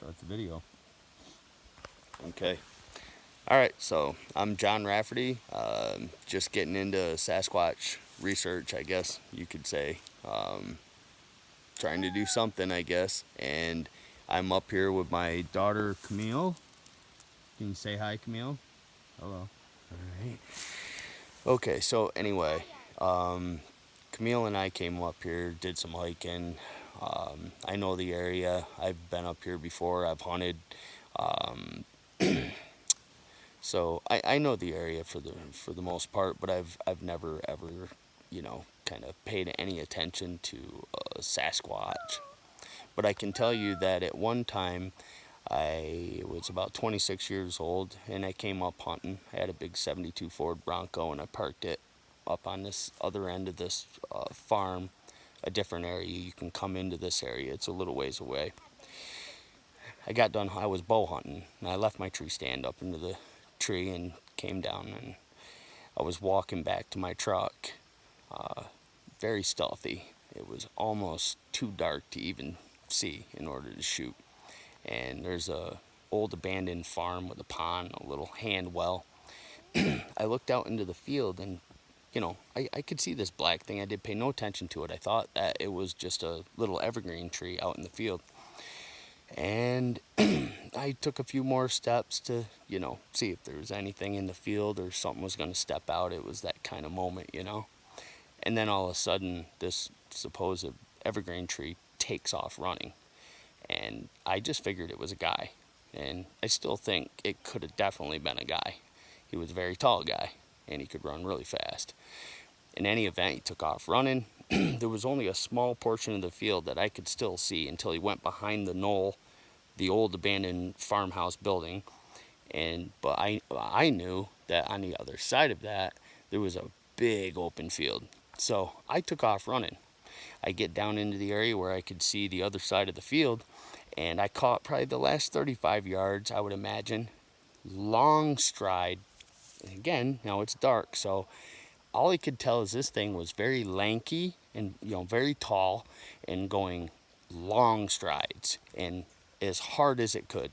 Start the video. Okay. All right, so I'm John Rafferty. Just getting into Sasquatch research, I guess you could say. Trying to do something, I guess. And I'm up here with my daughter, Camille. Can you say hi, Camille? Hello. All right. Okay, so anyway, Camille and I came up here, did some hiking. I know the area. I've been up here before. I've hunted. Um, So I know the area for the most part, but I've never ever, kind of paid any attention to Sasquatch. But I can tell you that at one time I was about 26 years old and I came up hunting. I had a big 72 Ford Bronco and I parked it up on this other end of this farm, a different area. You can come into this area. It's a little ways away. I got done. I was bow hunting and I left my tree stand up into the tree and came down and I was walking back to my truck, very stealthy. It was almost too dark to even see in order to shoot. And there's a old abandoned farm with a pond, a little hand well. I looked out into the field and I could see this black thing. I did pay no attention to it. I thought that it was just a little evergreen tree out in the field. And I took a few more steps to, see if there was anything in the field or something was going to step out. It was that kind of moment. And then all of a sudden, this supposed evergreen tree takes off running. And I just figured it was a guy. And I still think it could have definitely been a guy. He was a very tall guy, and he could run really fast. In any event, he took off running. There was only a small portion of the field that I could still see until he went behind the knoll, the old abandoned farmhouse building. But I knew that on the other side of that there was a big open field. So I took off running. I get down into the area where I could see the other side of the field, and I caught probably the last 35 yards, I would imagine. Long stride. And again, now it's dark, so all I could tell is this thing was very lanky and very tall and going long strides and as hard as it could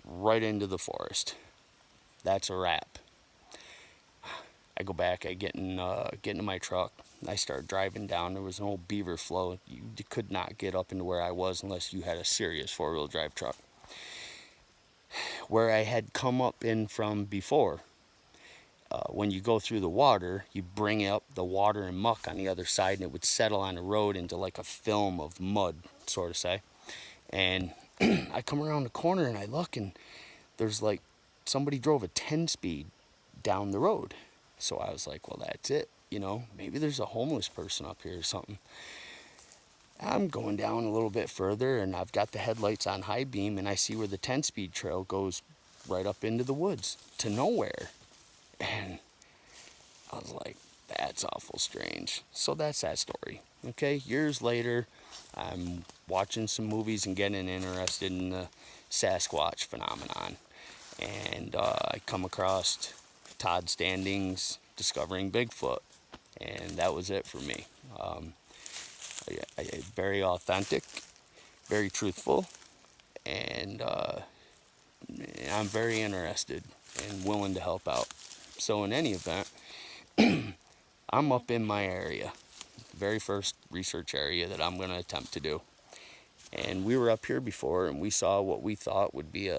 right into the forest. That's a wrap. I go back, I get into my truck. I start driving down. There was an old beaver flow. You could not get up into where I was unless you had a serious four-wheel drive truck. Where I had come up in from before, when you go through the water, you bring up the water and muck on the other side, and it would settle on the road into like a film of mud, sort of say. And I come around the corner and I look, and there's like somebody drove a 10-speed down the road. So I was like, well, that's it. Maybe there's a homeless person up here or something. I'm going down a little bit further, and I've got the headlights on high beam, and I see where the 10-speed trail goes right up into the woods to nowhere. And I was like, that's awful strange. So that's that story. Okay, years later, I'm watching some movies and getting interested in the Sasquatch phenomenon. And I come across Todd Standing's Discovering Bigfoot. And that was it for me. Very authentic, very truthful, and I'm very interested and willing to help out. So in any event, I'm up in my area, very first research area that I'm going to attempt to do. And we were up here before, and we saw what we thought would be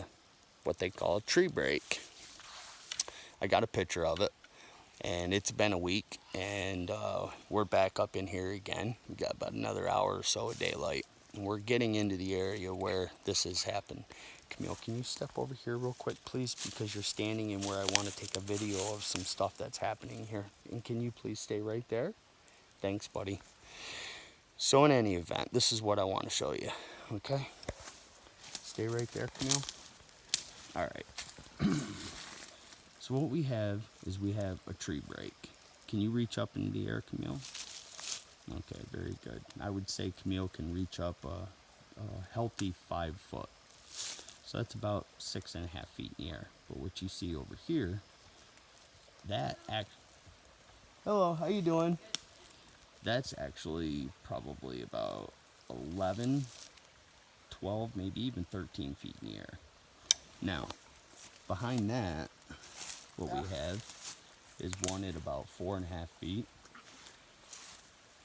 what they call a tree break. I got a picture of it, and it's been a week, and we're back up in here again. We got about another hour or so of daylight, and we're getting into the area where this has happened. Camille, can you step over here real quick, please? Because you're standing in where I want to take a video of some stuff that's happening here. And can you please stay right there? Thanks, buddy. So in any event, this is what I want to show you, okay? Stay right there, Camille. All right. So what we have is a tree break. Can you reach up in the air, Camille? Okay, very good. I would say Camille can reach up a healthy 5 foot. So that's about 6.5 feet in the air. But what you see over here, hello, how you doing? That's actually probably about 11, 12, maybe even 13 feet in the air. Now, behind that, what we have is one at about 4.5 feet.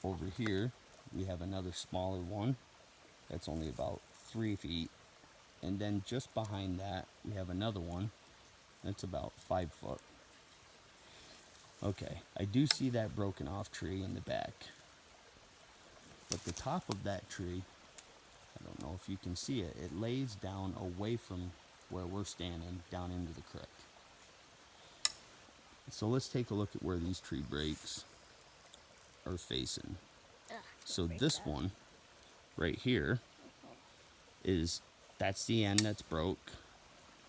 Over here, we have another smaller one that's only about 3 feet. And then just behind that, we have another one that's about 5 foot. Okay, I do see that broken off tree in the back. But the top of that tree, I don't know if you can see it, it lays down away from where we're standing, down into the creek. So let's take a look at where these tree breaks are facing. So this one right here that's the end that's broke.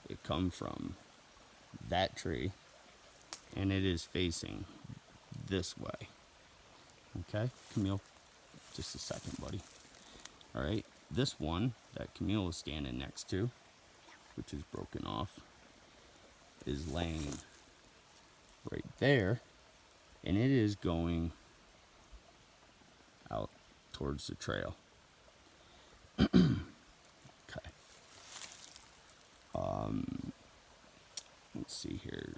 It come from that tree, and it is facing this way. Okay, Camille, just a second, buddy. All right, this one that Camille is standing next to, which is broken off, is laying right there, and it is going out towards the trail. Okay. Let's see here.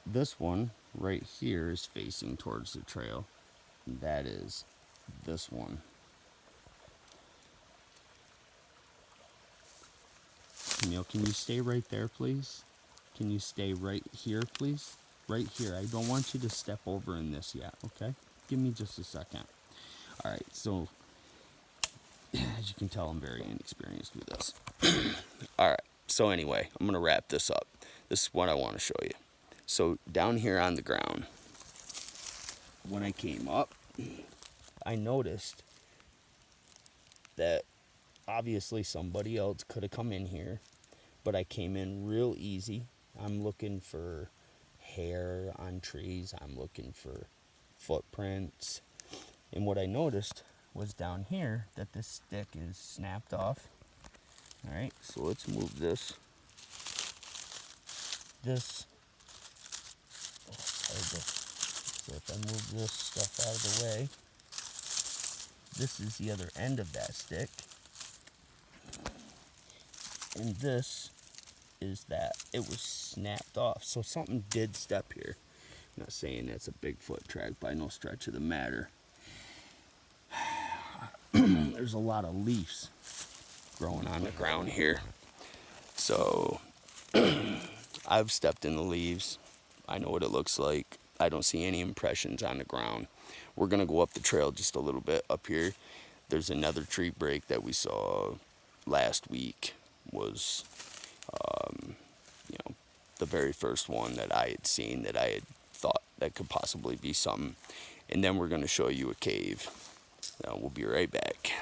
This one right here is facing towards the trail. That is this one. Camille, can you stay right there, please? Can you stay right here, please? Right here. I don't want you to step over in this yet, okay? Give me just a second. All right, so as you can tell, I'm very inexperienced with this. All right, so anyway, I'm going to wrap this up. This is what I want to show you. So down here on the ground, when I came up, I noticed that obviously somebody else could have come in here, but I came in real easy. I'm looking for hair on trees. I'm looking for footprints. And what I noticed was down here that this stick is snapped off. All right, so let's move this. So if I move this stuff out of the way, this is the other end of that stick. And this is that it was snapped off. So something did step here. I'm not saying that's a Bigfoot track by no stretch of the matter. There's a lot of leaves growing on the ground here. So I've stepped in the leaves. I know what it looks like. I don't see any impressions on the ground. We're going to go up the trail just a little bit up here. There's another tree break that we saw last week. Was the very first one that I had seen that I had thought that could possibly be something. And then we're going to show you a cave. We'll be right back.